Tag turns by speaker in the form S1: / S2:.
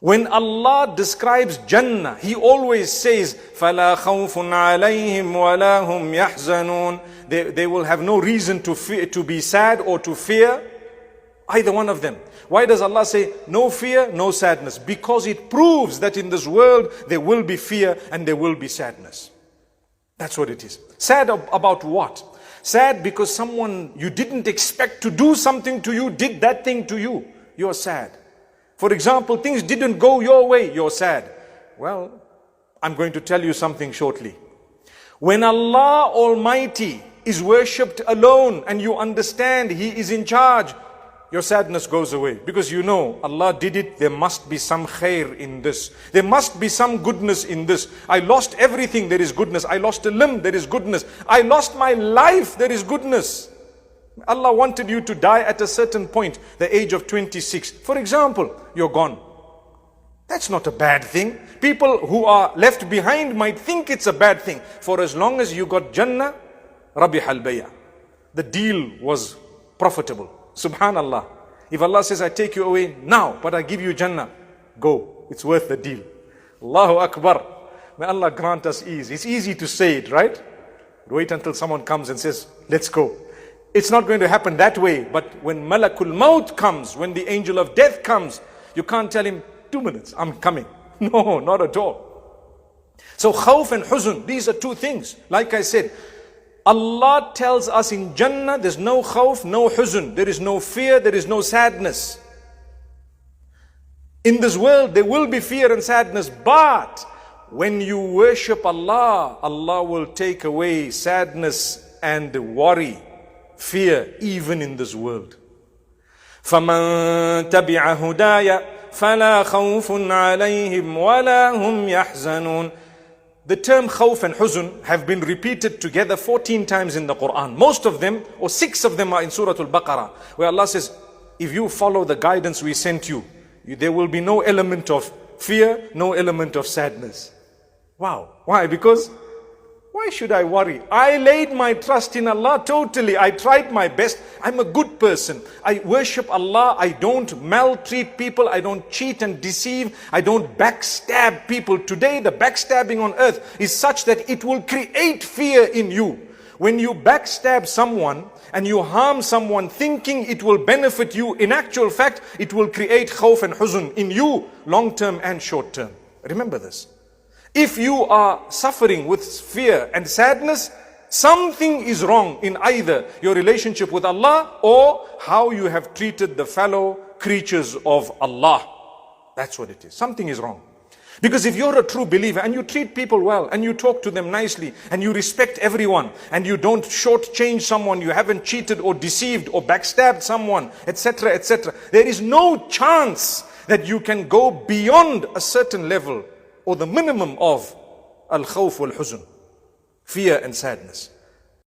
S1: When Allah describes Jannah, He always says, فَلَا خَوْفٌ عَلَيْهِمْ وَلَا هُمْ يَحْزَنُونَ. They will have no reason to be sad or to fear, either one of them. Why does Allah say, no fear, no sadness? Because it proves that in this world, there will be fear and there will be sadness. That's what it is. Sad about what? Sad because someone you didn't expect to do something to you, did that thing to you. You're sad. For example, things didn't go your way, you're sad. Well, I'm going to tell you something shortly. When Allah Almighty is worshipped alone and you understand He is in charge, your sadness goes away. Because you know, Allah did it, there must be some khair in this. There must be some goodness in this. I lost everything, there is goodness. I lost a limb, there is goodness. I lost my life, there is goodness. Allah wanted you to die at a certain point, the age of 26. For example, you're gone. That's not a bad thing. People who are left behind might think it's a bad thing. For as long as you got Jannah, Rabih al-Bay'a. The deal was profitable. Subhanallah. If Allah says, I take you away now, but I give you Jannah, go. It's worth the deal. Allahu Akbar. May Allah grant us ease. It's easy to say it, right? Wait until someone comes and says, let's go. It's not going to happen that way. But when Malakul Maut comes, when the angel of death comes, you can't tell him, 2 minutes, I'm coming. No, not at all. So khawf and huzn, these are two things. Like I said, Allah tells us in Jannah, there's no khawf, no huzn. There is no fear, there is no sadness. In this world, there will be fear and sadness. But when you worship Allah, Allah will take away sadness and worry, fear, even in this world. فَمَن تَبِعَ هُدَايَ فَلَا خَوْفٌ عَلَيْهِمْ وَلَا هُمْ يَحْزَنُونَ. The term khawf and huzn have been repeated together 14 times in the Quran. Most of them, or 6 of them, are in Surah Al-Baqarah, where Allah says, if you follow the guidance we sent you, there will be no element of fear, no element of sadness. Wow. Why? Because why should I worry? I laid my trust in Allah totally. I tried my best. I'm a good person. I worship Allah. I don't maltreat people. I don't cheat and deceive. I don't backstab people. Today, the backstabbing on earth is such that it will create fear in you. When you backstab someone and you harm someone thinking it will benefit you, in actual fact, it will create khawf and huzn in you, long term and short term. Remember this. If you are suffering with fear and sadness, something is wrong in either your relationship with Allah or how you have treated the fellow creatures of Allah. That's what it is. Something is wrong. Because if you're a true believer and you treat people well and you talk to them nicely and you respect everyone and you don't shortchange someone, you haven't cheated or deceived or backstabbed someone, etc., etc., there is no chance that you can go beyond a certain level or the minimum of al-khawf wal-huzn, fear and sadness.